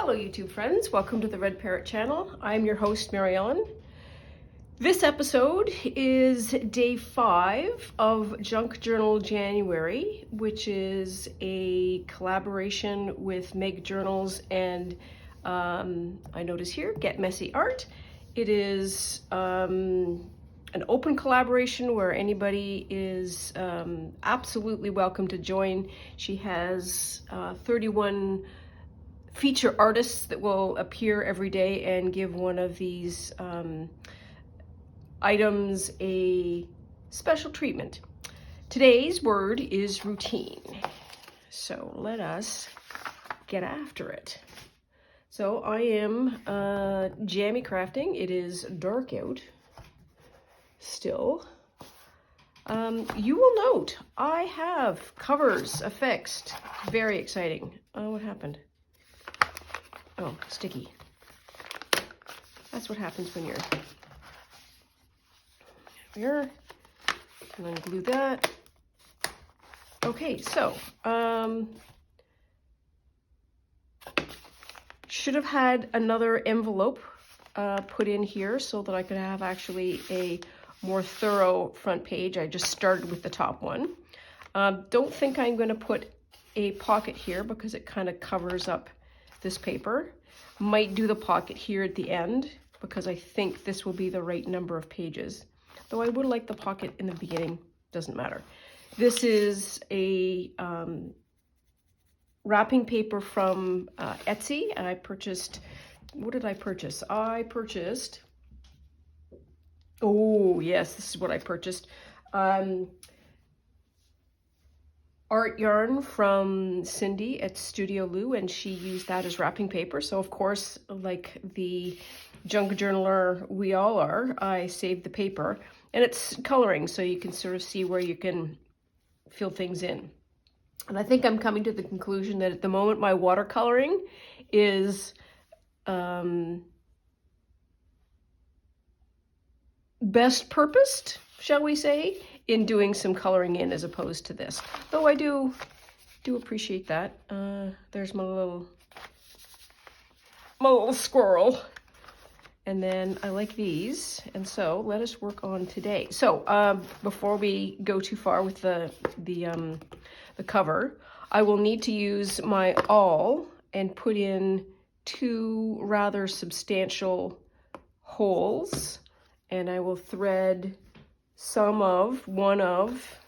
Hello YouTube friends, welcome to the Red Parrot channel. I'm your host Mary Ellen. This episode is day 5 of Junk Journal January, which is a collaboration with Meg Journals and I notice here, Get Messy Art. It is an open collaboration where anybody is absolutely welcome to join. She has 31 feature artists that will appear every day and give one of these items a special treatment. Today's word is routine. So let us get after it. So I am jammy crafting. It is dark out still. You will note I have covers affixed. Very exciting. Oh, what happened? Oh, sticky. That's what happens when you're here. And then glue that. Okay, so should have had another envelope put in here so that I could have actually a more thorough front page. I just started with the top one. Don't think I'm going to put a pocket here because it kind of covers up this paper. Might do the pocket here at the end because I think this will be the right number of pages. Though I would like the pocket in the beginning, doesn't matter. This is a wrapping paper from Etsy. I purchased, what did I purchase? I purchased, oh yes, this is what I purchased. Art yarn from Cindy at Studio Lou, and she used that as wrapping paper. So of course, like the junk journaler we all are, I saved the paper, and it's coloring, so you can sort of see where you can fill things in. And I think I'm coming to the conclusion that at the moment my watercoloring is best purposed, shall we say, in doing some coloring in as opposed to this. Though I do appreciate that. There's my little squirrel. And then I like these. And so let us work on today. So before we go too far with the cover, I will need to use my awl and put in 2 rather substantial holes. And I will thread one of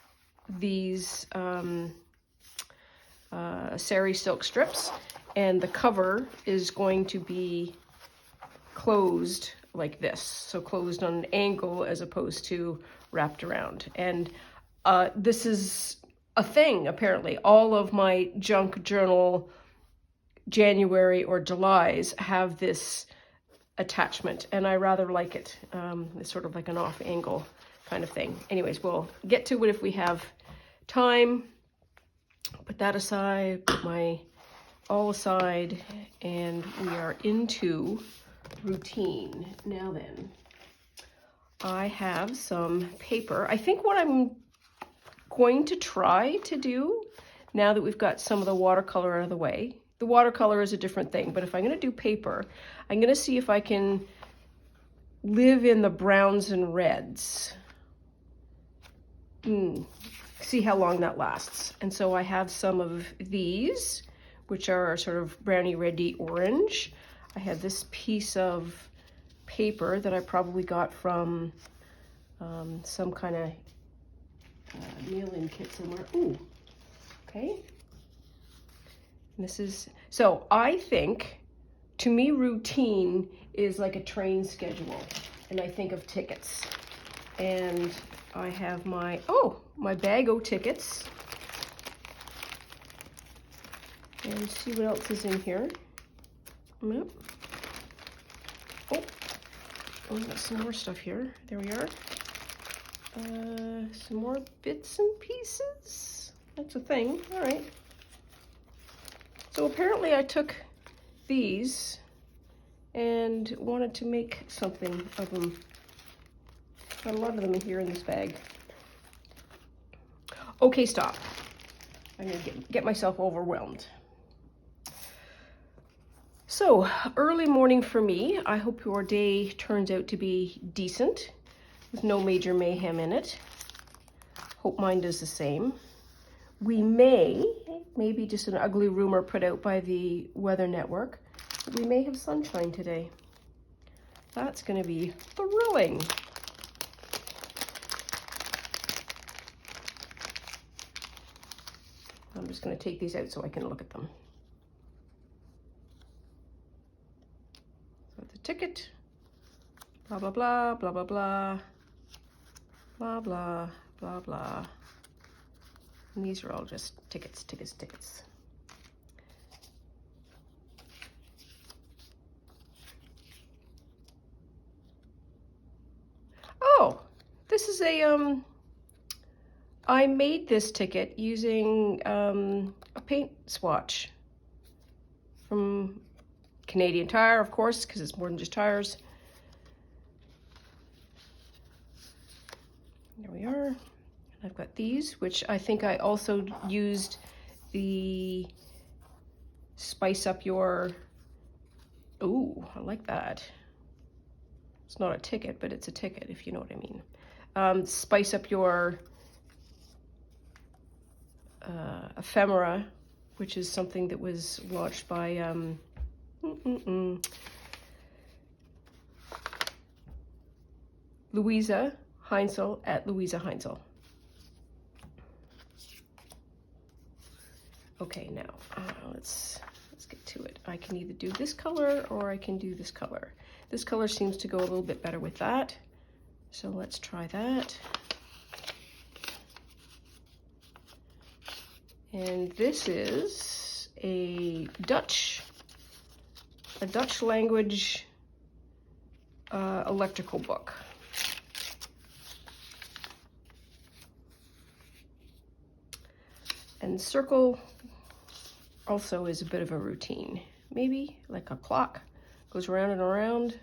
these sari silk strips, and the cover is going to be closed like this, so closed on an angle as opposed to wrapped around. And this is a thing, apparently. All of my junk journal January or Julys have this attachment, and I rather like it. It's sort of like an off angle kind of thing. Anyways, we'll get to it if we have time. Put that aside, put my awl aside, and we are into routine. Now then, I have some paper. I think what I'm going to try to do, now that we've got some of the watercolor out of the way, the watercolor is a different thing, but if I'm going to do paper, I'm going to see if I can live in the browns and reds. See how long that lasts. And so I have some of these, which are sort of browny reddy orange. I have this piece of paper that I probably got from some kind of mail-in kit somewhere. Ooh, okay. And this is, so I think, to me, routine is like a train schedule. And I think of tickets. And I have my bag o' tickets. And see what else is in here. Yep. Oh, we got some more stuff here. There we are. Some more bits and pieces. That's a thing. All right. So apparently I took these and wanted to make something of them. Got a lot of them in here in this bag. Okay, stop. I'm gonna get myself overwhelmed. So, early morning for me. I hope your day turns out to be decent, with no major mayhem in it. Hope mine does the same. We maybe just an ugly rumor put out by the Weather Network, we may have sunshine today. That's going to be thrilling. I'm just going to take these out so I can look at them. So the ticket, blah, blah, blah, blah, blah, blah, blah, blah, blah, blah. And these are all just tickets, tickets, tickets. Oh, this is a, I made this ticket using a paint swatch from Canadian Tire, of course, because it's more than just tires. There we are. I've got these, which I think I also used the spice up your, ooh, I like that. It's not a ticket, but it's a ticket, if you know what I mean. Spice up your ephemera, which is something that was launched by Louisa Heinzel at Louisa Heinzel. Okay, now let's get to it. I can either do this color or I can do this color. This color seems to go a little bit better with that, so let's try that. And this is a Dutch language electrical book. And circle also is a bit of a routine. Maybe like a clock, goes around and around.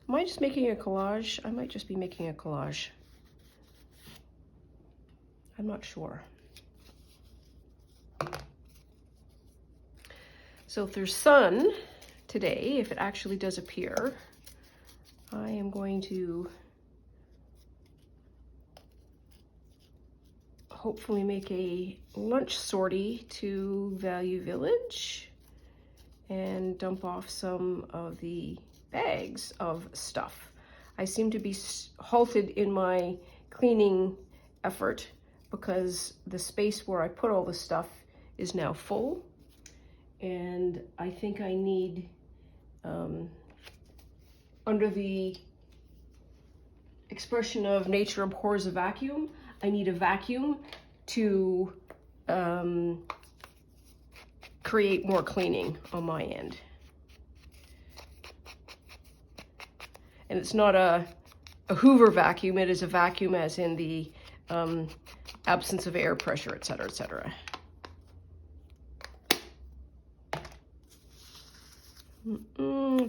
Am I just making a collage? I might just be making a collage. I'm not sure. So if there's sun today, if it actually does appear, I am going to hopefully make a lunch sortie to Value Village and dump off some of the bags of stuff. I seem to be halted in my cleaning effort because the space where I put all the stuff is now full, and I think I need, under the expression of nature abhors a vacuum, I need a vacuum to create more cleaning on my end. And it's not a Hoover vacuum, it is a vacuum as in the absence of air pressure, etc., etc.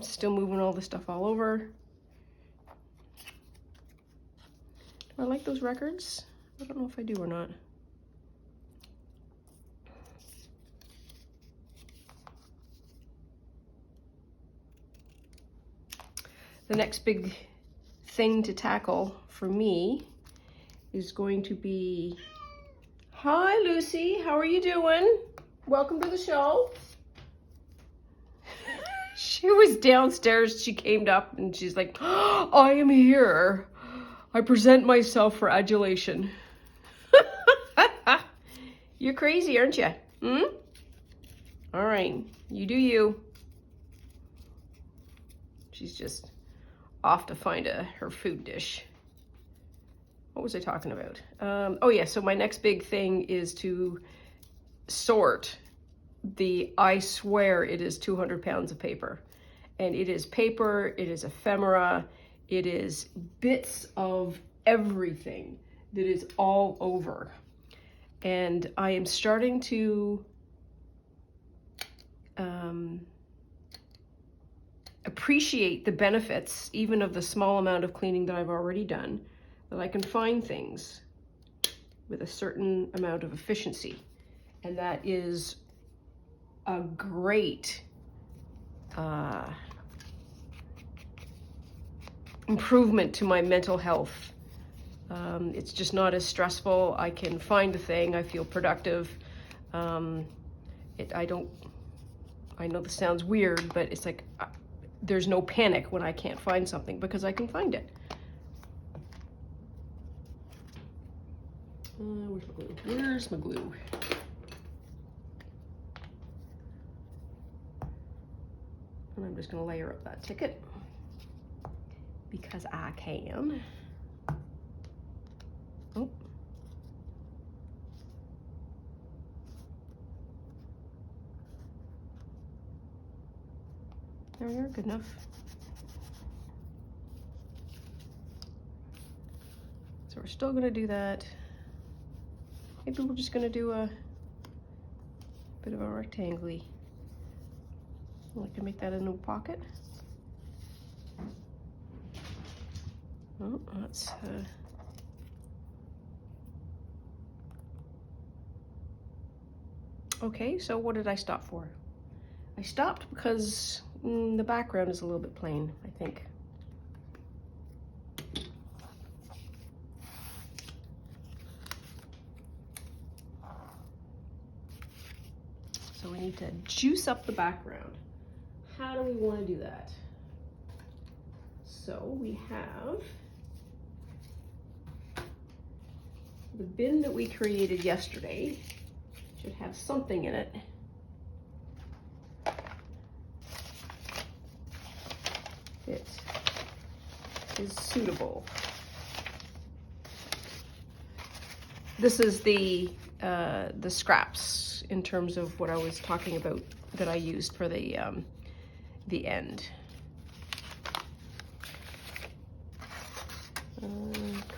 Still moving all the stuff all over. Do I like those records? I don't know if I do or not. The next big thing to tackle for me is going to be, hi Lucy, how are you doing? Welcome to the show. She was downstairs, she came up and she's like, oh, I am here. I present myself for adulation. You're crazy, aren't you? All right, you do you. She's just off to find her food dish. What was I talking about? Oh yeah, so my next big thing is to sort I swear it is 200 pounds of paper. And it is paper, it is ephemera, it is bits of everything that is all over. And I am starting to appreciate the benefits, even of the small amount of cleaning that I've already done, that I can find things with a certain amount of efficiency. And that is a great improvement to my mental health. It's just not as stressful. I can find a thing. I feel productive. I know this sounds weird, but it's like there's no panic when I can't find something because I can find it. Where's my glue? Where's my glue? And I'm just going to layer up that ticket because I can. Oh. There we are, good enough. So we're still going to do that. Maybe we're just going to do a bit of a rectangle-y. I can make that a new pocket. Oh, that's okay, so what did I stop for? I stopped because the background is a little bit plain, I think. So we need to juice up the background. How do we want to do that? So we have the bin that we created yesterday. Should have something in it. It is suitable. This is the scraps in terms of what I was talking about that I used for the end.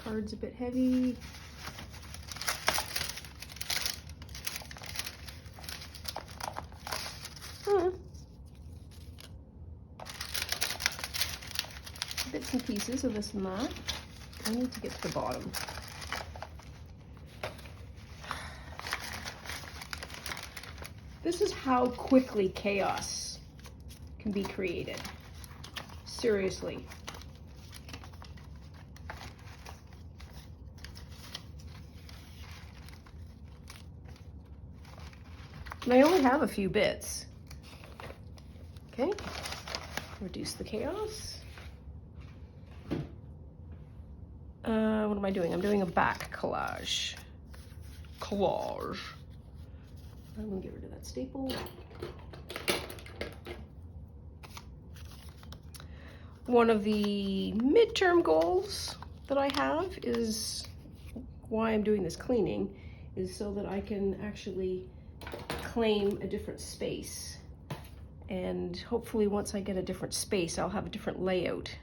Card's a bit heavy. Bits and pieces of this and that. I need to get to the bottom. This is how quickly chaos can be created. Seriously. And I only have a few bits. Okay, reduce the chaos. What am I doing? I'm doing a back collage. I'm gonna get rid of that staple. One of the midterm goals that I have is why I'm doing this cleaning is so that I can actually claim a different space. And hopefully once I get a different space, I'll have a different layout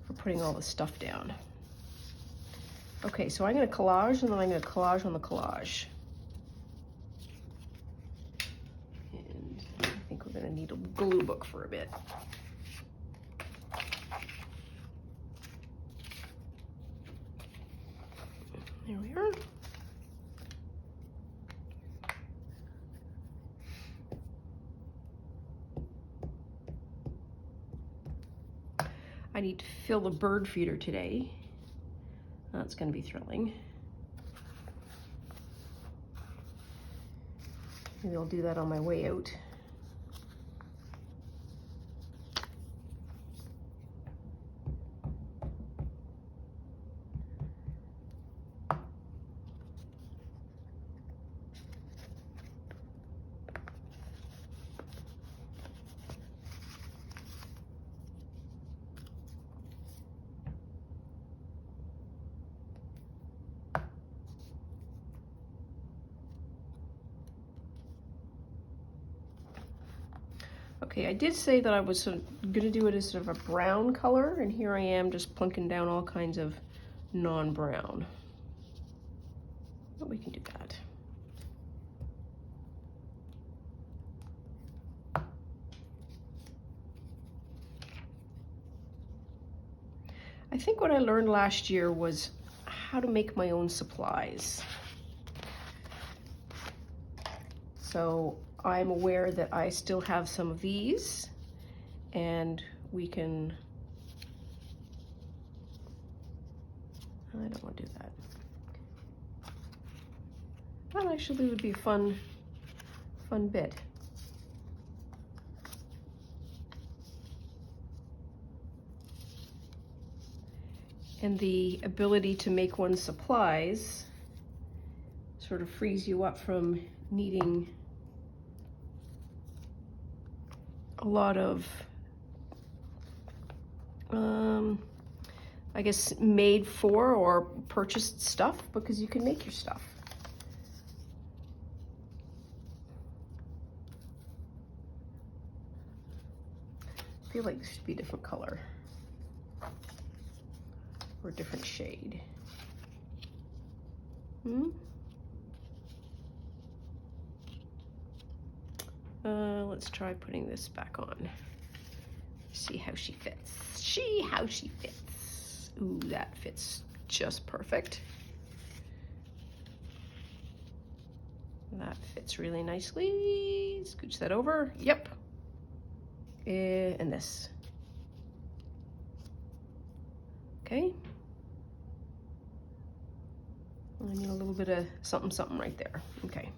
for putting all the stuff down. Okay, so I'm going to collage and then I'm going to collage on the collage. And I think we're going to need a glue book for a bit. There we are. I need to fill the bird feeder today. That's going to be thrilling. Maybe I'll do that on my way out. Okay, I did say that I was going to do it as sort of a brown color, and here I am just plunking down all kinds of non-brown. But we can do that. I think what I learned last year was how to make my own supplies. So I'm aware that I still have some of these, and we can, I don't want to do that. That actually would be a fun bit. And the ability to make one's supplies sort of frees you up from needing a lot of, I guess, made for or purchased stuff, because you can make your stuff. I feel like this should be a different color or a different shade. Let's try putting this back on. See how she fits. See how she fits. Ooh, that fits just perfect. That fits really nicely. Scooch that over. Yep. And this. Okay. I need a little bit of something right there. Okay.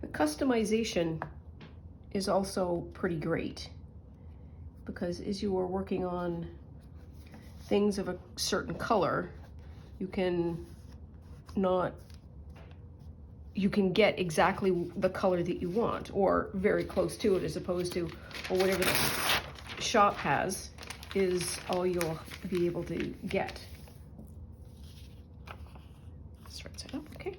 The customization is also pretty great, because as you are working on things of a certain color, you can get exactly the color that you want, or very close to it, as opposed to, or whatever the shop has is all you'll be able to get. Right side up, okay.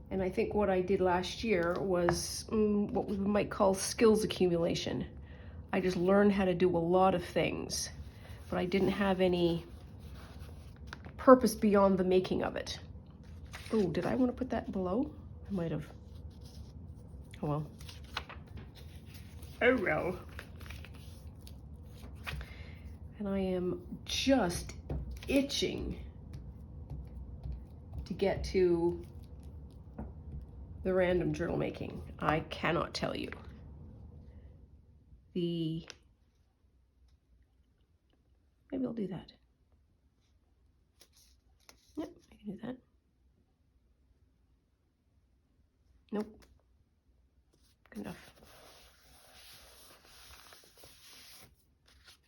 And I think what I did last year was what we might call skills accumulation. I just learned how to do a lot of things, but I didn't have any purpose beyond the making of it. Oh, did I want to put that below? I might have. Oh well. Oh well. And I am just itching to get to the random journal making. I cannot tell you. Maybe I'll do that. Yep, I can do that. Nope. Good enough.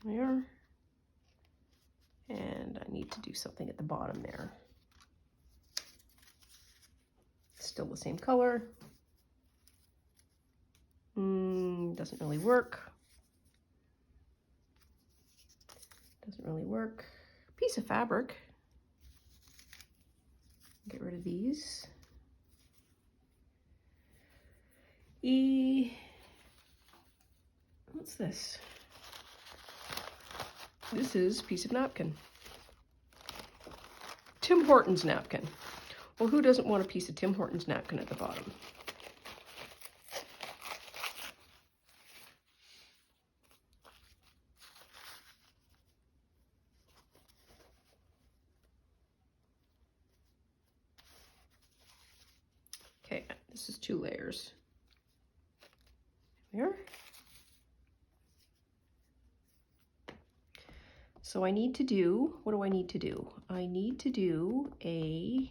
There. And I need to do something at the bottom there. Still the same color. Doesn't really work. Doesn't really work. Piece of fabric. Get rid of these. What's this? This is a piece of napkin. Tim Hortons napkin. Well, who doesn't want a piece of Tim Hortons napkin at the bottom? Okay, this is 2 layers. There. So I need to do, what do I need to do? I need to do a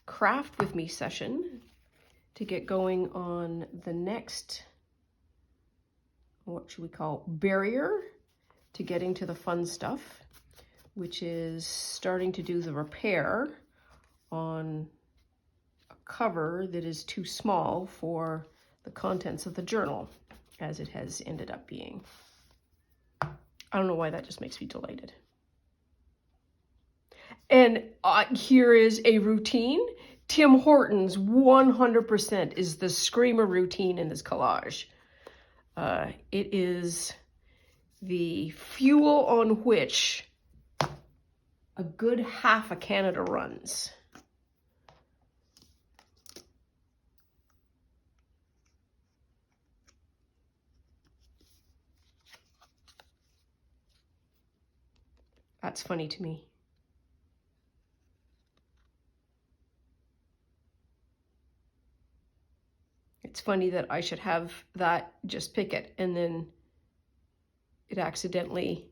craft with me session to get going on the next, what should we call, barrier to getting to the fun stuff, which is starting to do the repair on a cover that is too small for the contents of the journal, as it has ended up being. I don't know why that just makes me delighted. And here is a routine. Tim Hortons 100% is the screamer routine in this collage. It is the fuel on which a good half of Canada runs. That's funny to me. It's funny that I should have that just pick it and then it accidentally,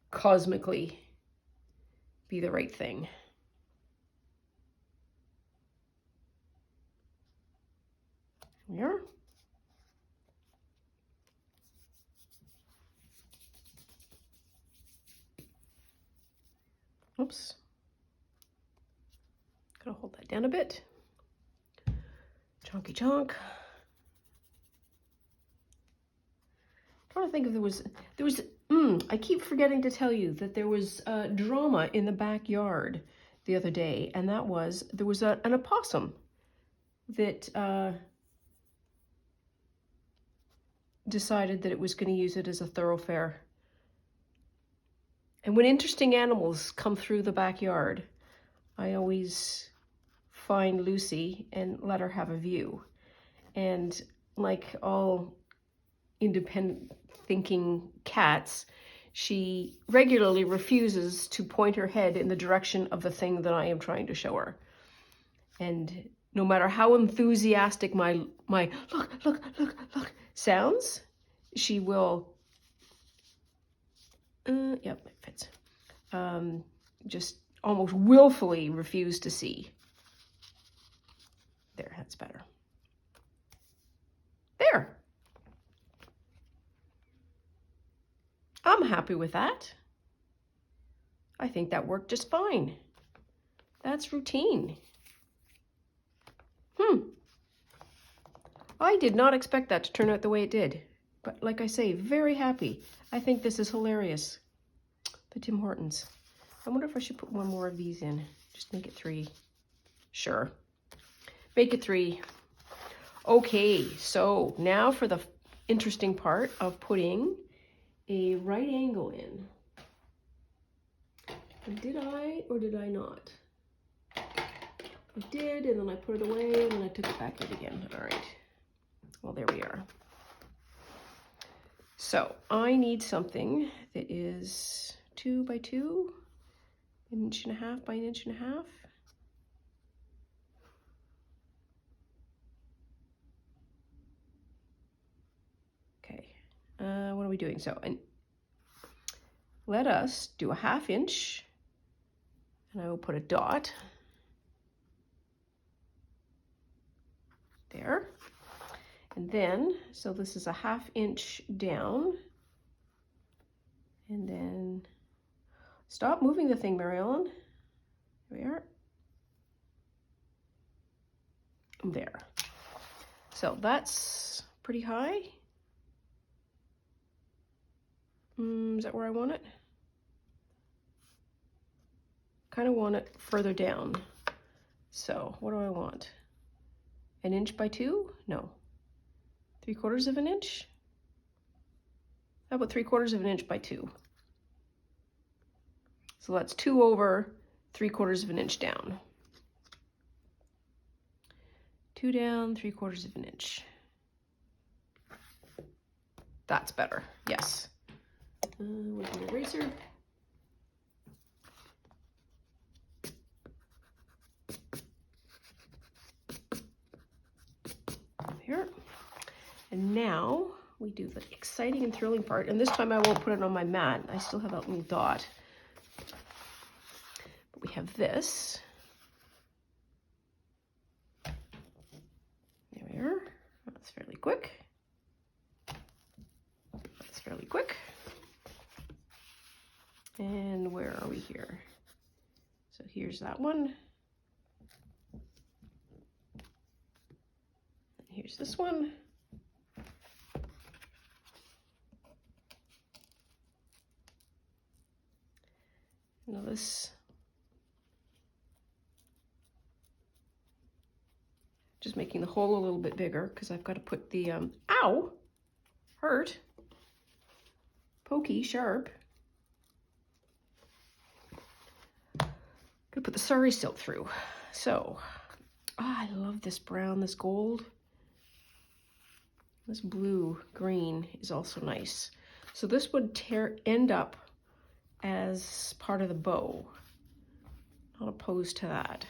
cosmically be the right thing. Here. Oops. Gotta hold that down a bit. Chonky chonk. Trying to think if there was I keep forgetting to tell you that there was drama in the backyard the other day, and that was there was an opossum that decided that it was going to use it as a thoroughfare. And when interesting animals come through the backyard, I always find Lucy and let her have a view. And like all independent thinking cats, she regularly refuses to point her head in the direction of the thing that I am trying to show her. And no matter how enthusiastic my look sounds, she will, yep, it fits, just almost willfully refuse to see. There, that's better. There. I'm happy with that. I think that worked just fine. That's routine. I did not expect that to turn out the way it did. But like I say, very happy. I think this is hilarious. The Tim Hortons. I wonder if I should put one more of these in. Just make it 3. Sure. Make it 3. Okay, so now for the interesting part of putting a right angle in. And did I or did I not? I did, and then I put it away, and then I took it back in again. All right. Well, there we are. So I need something that is 2 by 2, 1.5 inches by 1.5 inches. Okay, what are we doing? So let us do a 1/2 inch, and I will put a dot there. And then, so this is a 1/2 inch down. And then, stop moving the thing, Mary Ellen. There we are. There. So that's pretty high. Is that where I want it? Kind of want it further down. So what do I want? 1 inch by 2? No. 3/4 of an inch? How about 3/4 of an inch by 2? So that's 2 over 3/4 of an inch down. 2 down, 3/4 of an inch. That's better, yes. With an eraser. Here. And now we do the exciting and thrilling part. And this time I won't put it on my mat. I still have that little dot. But we have this. There we are. That's fairly quick. That's fairly quick. And where are we here? So here's that one. And here's this one. Now this, just making the hole a little bit bigger because I've got to put the, ow, hurt, pokey, sharp. Gonna put the sari silk through. So, I love this brown, this gold. This blue green is also nice. So this would end up as part of the bow. Not opposed to that.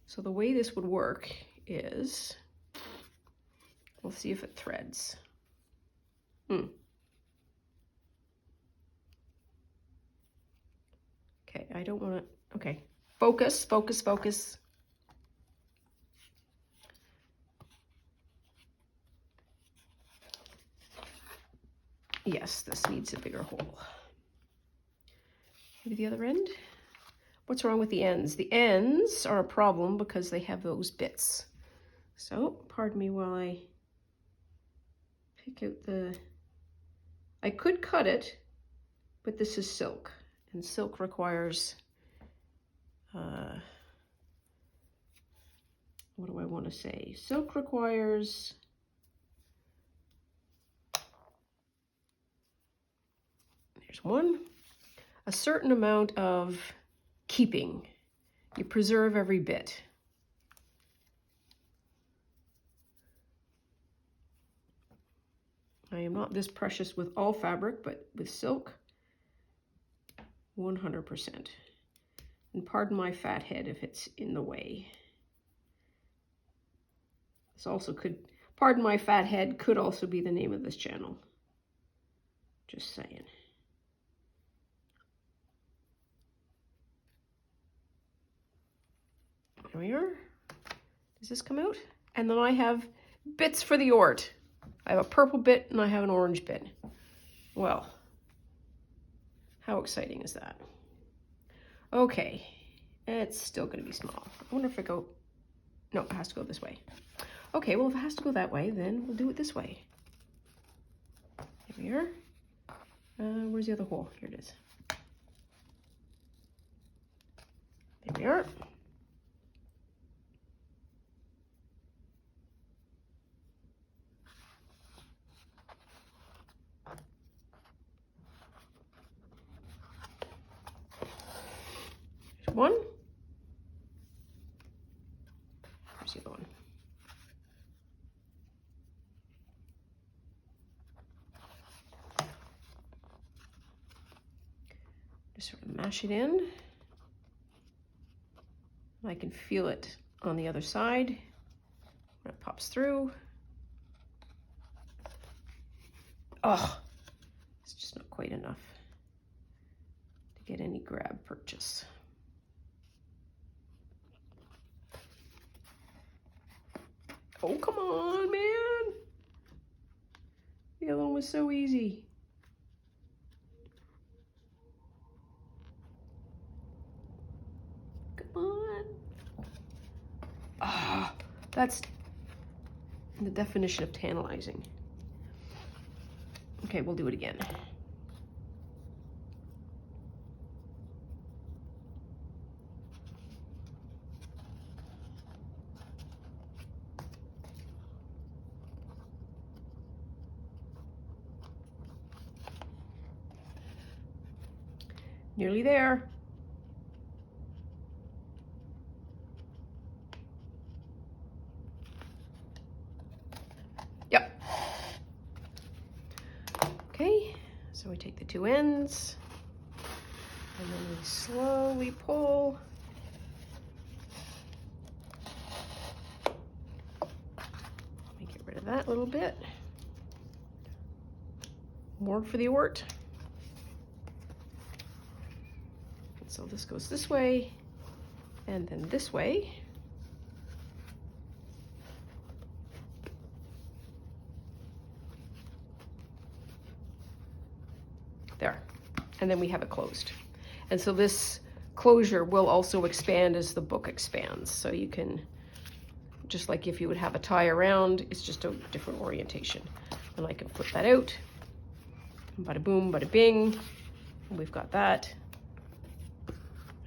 So the way this would work is, we'll see if it threads. Okay, I don't want to, okay. Focus, focus, focus. Yes, this needs a bigger hole. Maybe the other end? What's wrong with the ends? The ends are a problem because they have those bits. So, pardon me while I pick out the... I could cut it, but this is silk. And silk requires... what do I want to say? Silk requires... There's one. A certain amount of keeping. You preserve every bit. I am not this precious with all fabric, but with silk, 100%. And pardon my fat head if it's in the way. This also could, pardon my fat head, could also be the name of this channel. Just saying. There we are. Does this come out? And then I have bits for the Ort. I have a purple bit and I have an orange bit. Well, how exciting is that? Okay, it's still gonna be small. I wonder if it go, no, it has to go this way. Okay, well, if it has to go that way, then we'll do it this way. Here we are. Where's the other hole? Here it is. There we are. One. Where's the other one? Just sort of mash it in. I can feel it on the other side when it pops through. Oh, it's just not quite enough to get any grab purchase. Oh, come on, man. The other one was so easy. Come on. Ah, that's the definition of tantalizing. Okay, we'll do it again. Nearly there. Yep. Okay, so we take the two ends and then we slowly pull. Let me get rid of that little bit. More for the Ort. So this goes this way, and then this way. There, and then we have it closed. And so this closure will also expand as the book expands. So you can, just like if you would have a tie around, it's just a different orientation. And I can flip that out, bada boom, bada bing, and we've got that.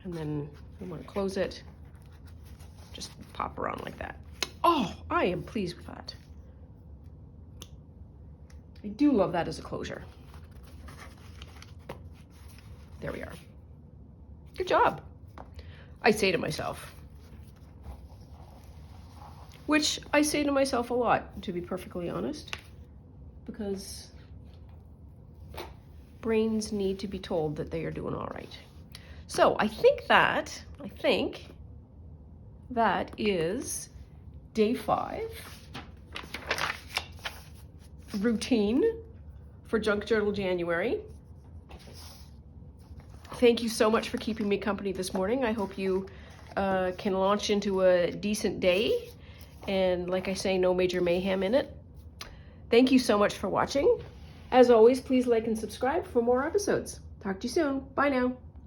And then we want to close it, just pop around like that. Oh, I am pleased with that. I do love that as a closure. There we are. Good job, I say to myself. Which I say to myself a lot, to be perfectly honest, because brains need to be told that they are doing all right. So I think that is day 5 routine for Junk Journal January. Thank you so much for keeping me company this morning. I hope you can launch into a decent day, and like I say, no major mayhem in it. Thank you so much for watching. As always, please like and subscribe for more episodes. Talk to you soon. Bye now.